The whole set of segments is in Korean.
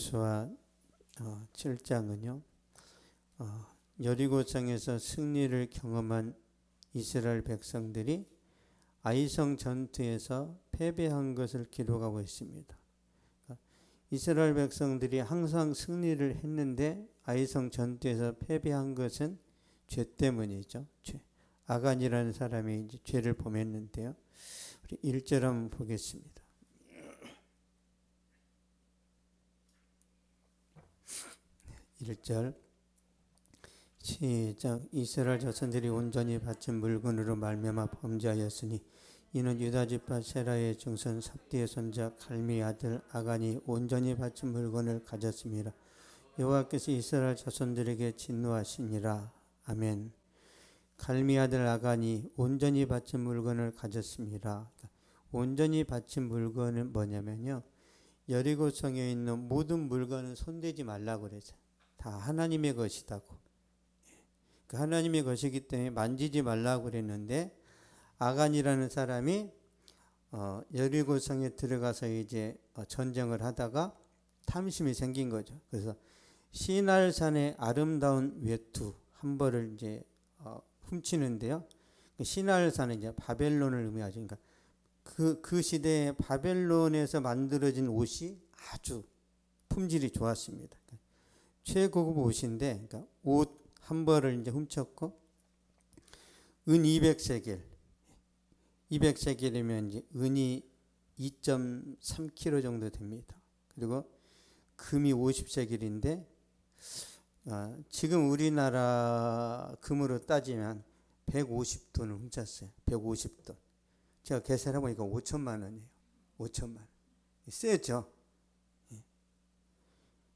여호수아 7장은요. 여리고성에서 승리를 경험한 이스라엘 백성들이 아이성 전투에서 패배한 것을 기록하고 있습니다. 이스라엘 백성들이 항상 승리를 했는데 아이성 전투에서 패배한 것은 죄 때문이죠. 아간이라는 사람이 이제 죄를 범했는데요. 우리 1절 한번 보겠습니다. 1절 시작. 이스라엘 자손들이 온전히 바친 물건으로 말미암아 범죄하였으니 이는 유다지파 세라의 증손 삽디의 손자 갈미 아들 아간이 온전히 바친 물건을 가졌습니다. 여호와께서 이스라엘 자손들에게 진노하시니라. 아멘. 갈미 아들 아간이 온전히 바친 물건을 가졌습니다. 온전히 바친 물건은 뭐냐면요, 여리고성에 있는 모든 물건은 손대지 말라고 그러죠. 다 하나님의 것이다고. 하나님의 것이기 때문에 만지지 말라고 그랬는데, 아간이라는 사람이 여리고성에 들어가서 이제 전쟁을 하다가 탐심이 생긴 거죠. 그래서 시날산의 아름다운 외투 한 벌을 이제 훔치는데요. 시날산은 이제 바벨론을 의미하죠. 그러니까 그 시대에 바벨론에서 만들어진 옷이 아주 품질이 좋았습니다. 최고급 옷인데, 그러니까 옷 한 벌을 이제 훔쳤고, 은 200세겔, 200세겔이면 이제 은이 2.3kg 정도 됩니다. 그리고 금이 50세겔인데, 지금 우리나라 금으로 따지면 150돈을 훔쳤어요. 150돈. 제가 계산해 보니까 5천만 원이에요. 5천만 원. 세죠?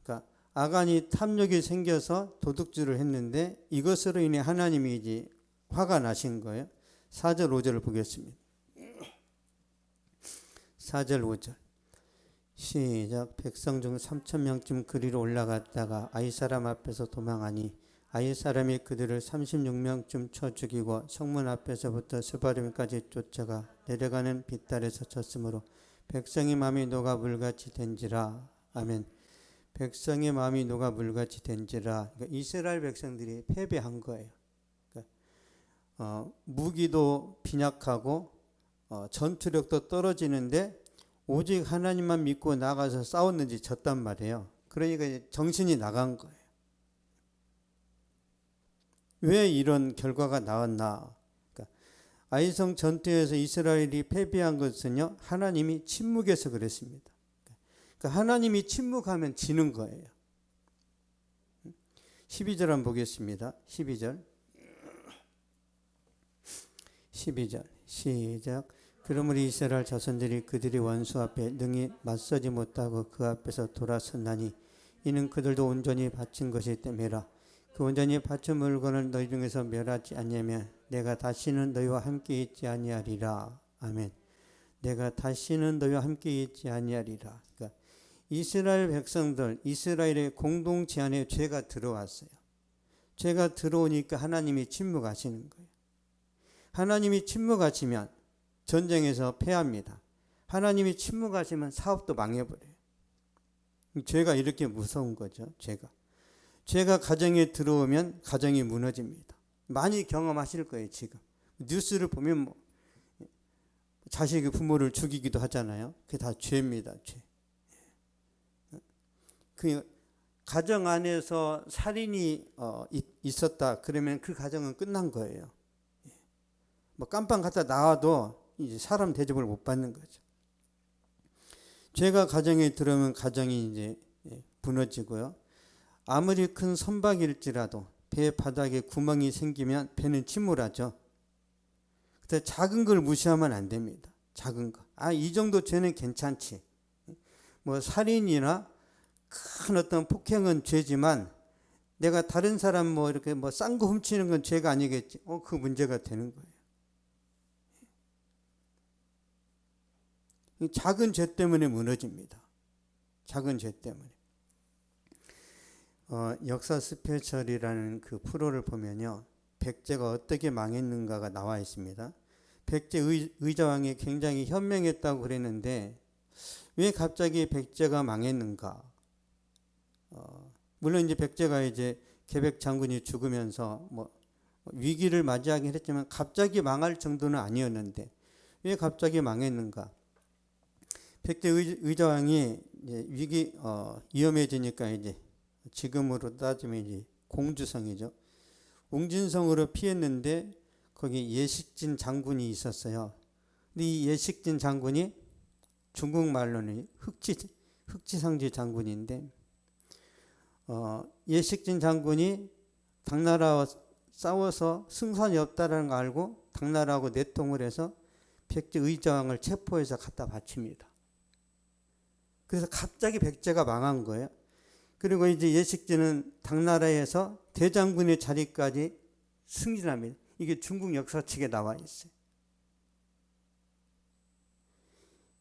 그러니까 아간이 탐욕이 생겨서 도둑질을 했는데 이것으로 인해 하나님이 이제 화가 나신 거예요. 4절 5절을 보겠습니다. 4절 5절 시작. 백성 중 3,000명쯤 그리로 올라갔다가 아이 사람 앞에서 도망하니 아이 사람이 그들을 36명쯤 쳐 죽이고 성문 앞에서부터 스바림까지 쫓아가 내려가는 빗달에서 쳤으므로 백성의 마음이 녹아 물같이 된지라. 아멘. 백성의 마음이 녹아 물같이 된지라. 그러니까 이스라엘 백성들이 패배한 거예요. 그러니까 무기도 빈약하고 전투력도 떨어지는데 오직 하나님만 믿고 나가서 싸웠는지 졌단 말이에요. 그러니까 정신이 나간 거예요. 왜 이런 결과가 나왔나? 그러니까 아이성 전투에서 이스라엘이 패배한 것은요, 하나님이 침묵해서 그랬습니다. 그러니까 하나님이 침묵하면 지는 거예요. 12절 한번 보겠습니다. 12절 시작. 그러므로 이스라엘 자손들이 그들의 원수 앞에 능히 맞서지 못하고 그 앞에서 돌아섰나니 이는 그들도 온전히 바친 것이 때문이라. 그 온전히 바친 물건을 너희 중에서 멸하지 않냐면 내가 다시는 너희와 함께 있지 아니하리라. 아멘. 내가 다시는 너희와 함께 있지 아니하리라. 그러니까 이스라엘 백성들, 이스라엘의 공동체 안에 죄가 들어왔어요. 죄가 들어오니까 하나님이 침묵하시는 거예요. 하나님이 침묵하시면 전쟁에서 패합니다. 하나님이 침묵하시면 사업도 망해버려요. 죄가 이렇게 무서운 거죠. 죄가 가정에 들어오면 가정이 무너집니다. 많이 경험하실 거예요. 지금 뉴스를 보면 뭐 자식이 부모를 죽이기도 하잖아요. 그게 다 죄입니다. 죄. 그 가정 안에서 살인이 있었다 그러면 그 가정은 끝난 거예요. 뭐 깜빵 갔다 나와도 이제 사람 대접을 못 받는 거죠. 죄가 가정에 들어오면 가정이 이제 무너지고요. 아무리 큰 선박일지라도 배 바닥에 구멍이 생기면 배는 침몰하죠. 근데 작은 걸 무시하면 안 됩니다. 작은 거. 이 정도 죄는 괜찮지. 뭐 살인이나 큰 어떤 폭행은 죄지만 내가 다른 사람 뭐 이렇게 뭐 싼 거 훔치는 건 죄가 아니겠지. 그 문제가 되는 거예요. 작은 죄 때문에 무너집니다. 작은 죄 때문에. 역사 스페셜이라는 그 프로를 보면요, 백제가 어떻게 망했는가가 나와 있습니다. 백제 의자왕이 굉장히 현명했다고 그랬는데 왜 갑자기 백제가 망했는가? 물론 이제 백제가 이제 계백 장군이 죽으면서 뭐 위기를 맞이하긴 했지만 갑자기 망할 정도는 아니었는데 왜 갑자기 망했는가? 백제 의자왕이 이제 위험해지니까 이제 지금으로 따지면 이제 공주성이죠. 웅진성으로 피했는데 거기 예식진 장군이 있었어요. 근데 이 예식진 장군이 중국말로는 흑지상지 장군인데 예식진 장군이 당나라와 싸워서 승산이 없다는 걸 알고 당나라하고 내통을 해서 백제 의자왕을 체포해서 갖다 바칩니다. 그래서 갑자기 백제가 망한 거예요. 그리고 이제 예식진은 당나라에서 대장군의 자리까지 승진합니다. 이게 중국 역사책에 나와 있어요.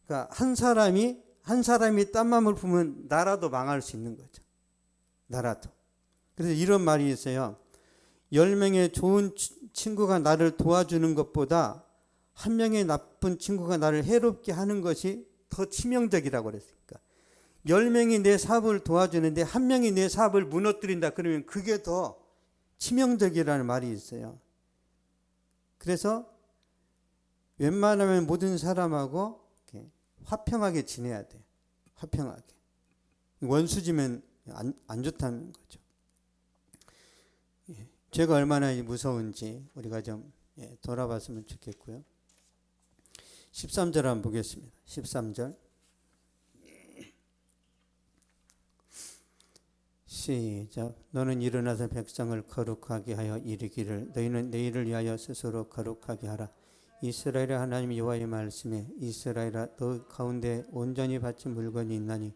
그러니까 한 사람이 딴 마음을 품으면 나라도 망할 수 있는 거죠. 나라도. 그래서 이런 말이 있어요. 10명의 좋은 친구가 나를 도와주는 것보다 한 명의 나쁜 친구가 나를 해롭게 하는 것이 더 치명적이라고 그랬으니까. 10명이 내 사업을 도와주는데 한 명이 내 사업을 무너뜨린다 그러면 그게 더 치명적이라는 말이 있어요. 그래서 웬만하면 모든 사람하고 화평하게 지내야 돼요. 화평하게. 원수지면 안 좋다는 거죠. 죄가 얼마나 무서운지 우리가 좀 돌아봤으면 좋겠고요. 13절 한번 보겠습니다. 13절 시작. 너는 일어나서 백성을 거룩하게 하여 이르기를 너희는 내일을 위하여 스스로 거룩하게 하라. 이스라엘의 하나님 여호와의 말씀에 이스라엘아 너 가운데 온전히 바친 물건이 있나니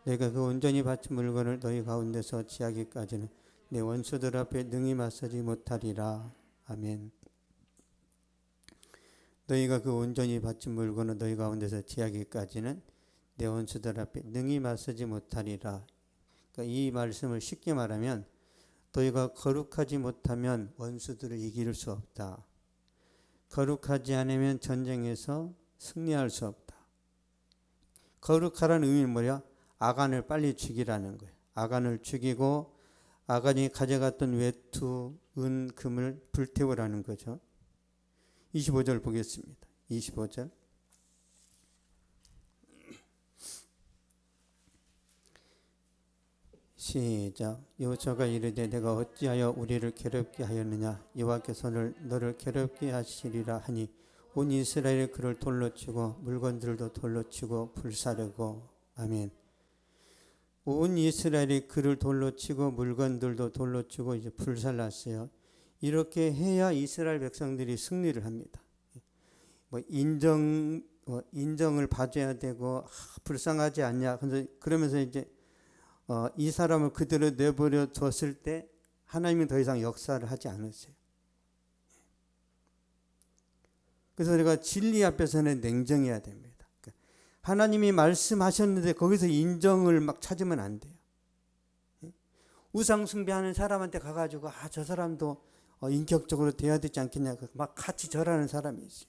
내가 그 온전히 바친 물건을 너희 가운데서 취하기까지는 내 원수들 앞에 능히 맞서지 못하리라. 아멘. 너희가 그 온전히 바친 물건을 너희 가운데서 취하기까지는 내 원수들 앞에 능히 맞서지 못하리라. 그러니까 이 말씀을 쉽게 말하면 너희가 거룩하지 못하면 원수들을 이길 수 없다. 거룩하지 않으면 전쟁에서 승리할 수 없다. 거룩하라는 의미는 뭐야? 아간을 빨리 죽이라는 거예요. 아간을 죽이고 아간이 가져갔던 외투, 은, 금을 불태우라는 거죠. 25절 보겠습니다. 25절 시작. 여호와가 이르되 내가 어찌하여 우리를 괴롭게 하였느냐 여호와께서 너를 괴롭게 하시리라 하니 온 이스라엘이 그를 돌로 치고 물건들도 돌로 치고 불사르고. 아멘. 온 이스라엘이 그를 돌로 치고 물건들도 돌로 치고 이제 불살랐어요. 이렇게 해야 이스라엘 백성들이 승리를 합니다. 인정을 받아야 되고 불쌍하지 않냐. 그러면서 이제 이 사람을 그대로 내버려 뒀을 때 하나님은 더 이상 역사를 하지 않으세요. 그래서 우리가 진리 앞에서는 냉정해야 됩니다. 하나님이 말씀하셨는데 거기서 인정을 막 찾으면 안 돼요. 우상 숭배하는 사람한테 가가지고 저 사람도 인격적으로 돼야 되지 않겠냐 막 같이 절하는 사람이 있어요.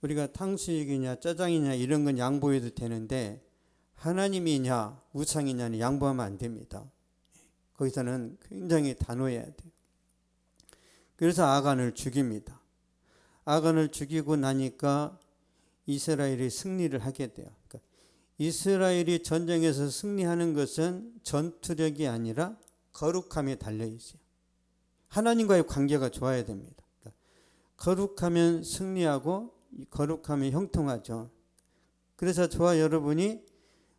우리가 탕수육이냐 짜장이냐 이런 건 양보해도 되는데 하나님이냐 우상이냐는 양보하면 안 됩니다. 거기서는 굉장히 단호해야 돼요. 그래서 아간을 죽입니다. 아간을 죽이고 나니까 이스라엘이 승리를 하게 돼요. 그러니까 이스라엘이 전쟁에서 승리하는 것은 전투력이 아니라 거룩함에 달려 있어요. 하나님과의 관계가 좋아야 됩니다. 그러니까 거룩하면 승리하고 거룩하면 형통하죠. 그래서 저와 여러분이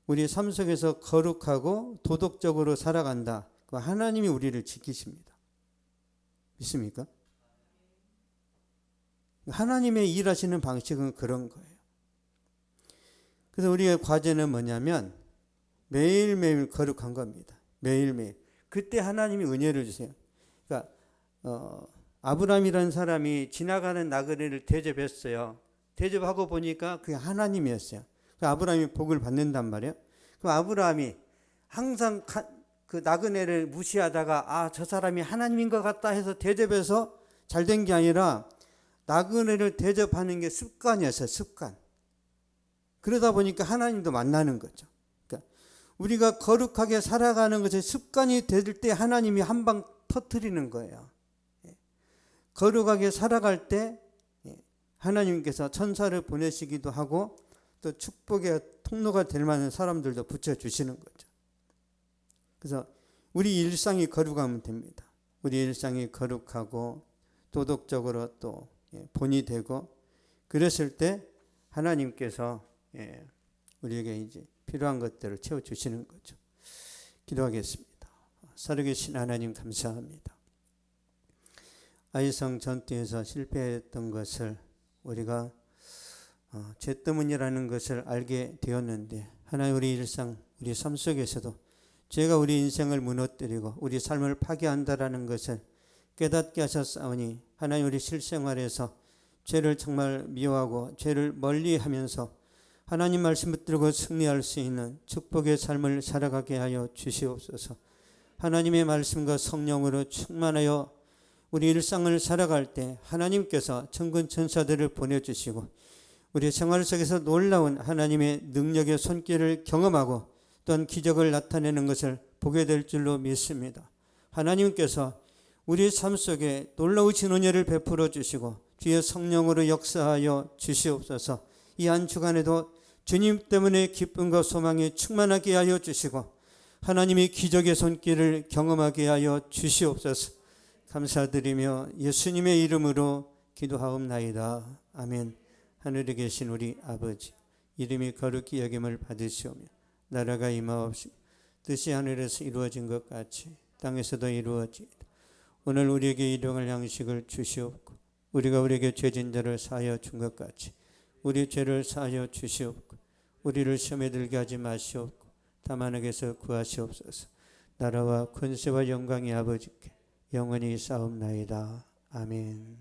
우리 삶 속에서 거룩하고 도덕적으로 살아간다. 하나님이 우리를 지키십니다. 믿습니까? 하나님의 일하시는 방식은 그런 거예요. 그래서 우리의 과제는 뭐냐면 매일매일 거룩한 겁니다. 매일매일. 그때 하나님이 은혜를 주세요. 그러니까 아브라함이라는 사람이 지나가는 나그네를 대접했어요. 대접하고 보니까 그게 하나님이었어요. 아브라함이 복을 받는단 말이에요. 그럼 아브라함이 항상 그 나그네를 무시하다가 저 사람이 하나님인 것 같다 해서 대접해서 잘된 게 아니라 나그네를 대접하는 게 습관이었어요. 습관. 그러다 보니까 하나님도 만나는 거죠. 그러니까 우리가 거룩하게 살아가는 것이 습관이 될 때 하나님이 한 방 터뜨리는 거예요. 거룩하게 살아갈 때 하나님께서 천사를 보내시기도 하고 또 축복의 통로가 될 만한 사람들도 붙여주시는 거죠. 그래서 우리 일상이 거룩하면 됩니다. 우리 일상이 거룩하고 도덕적으로 또 본이 되고 그랬을 때 하나님께서 우리에게 이제 필요한 것들을 채워주시는 거죠. 기도하겠습니다. 살아계신 하나님 감사합니다. 아이성 전투에서 실패했던 것을 우리가 죄 때문이라는 것을 알게 되었는데 하나님 우리 일상 우리 삶 속에서도 죄가 우리 인생을 무너뜨리고 우리 삶을 파괴한다라는 것을 깨닫게 하셨사오니 하나님 우리 실생활에서 죄를 정말 미워하고 죄를 멀리하면서 하나님 말씀 붙들고 승리할 수 있는 축복의 삶을 살아가게 하여 주시옵소서. 하나님의 말씀과 성령으로 충만하여 우리 일상을 살아갈 때 하나님께서 천군 천사들을 보내주시고 우리 생활 속에서 놀라운 하나님의 능력의 손길을 경험하고 또한 기적을 나타내는 것을 보게 될 줄로 믿습니다. 하나님께서 우리 삶 속에 놀라우신 은혜를 베풀어 주시고 주의 성령으로 역사하여 주시옵소서. 이 한 주간에도 주님 때문에 기쁨과 소망이 충만하게 하여 주시고 하나님의 기적의 손길을 경험하게 하여 주시옵소서. 감사드리며 예수님의 이름으로 기도하옵나이다. 아멘. 하늘에 계신 우리 아버지, 이름이 거룩히 여김을 받으시오며 나라가 임하옵시며 뜻이 하늘에서 이루어진 것 같이 땅에서도 이루어지이다. 오늘 우리에게 일용할 양식을 주시옵고 우리가 우리에게 죄진 자를 사하여 준 것 같이 우리 죄를 사하여 주시옵고 우리를 시험에 들게 하지 마시옵고 다만 악에서 구하시옵소서. 나라와 권세와 영광이 아버지께 영원히 싸움나이다. 아멘.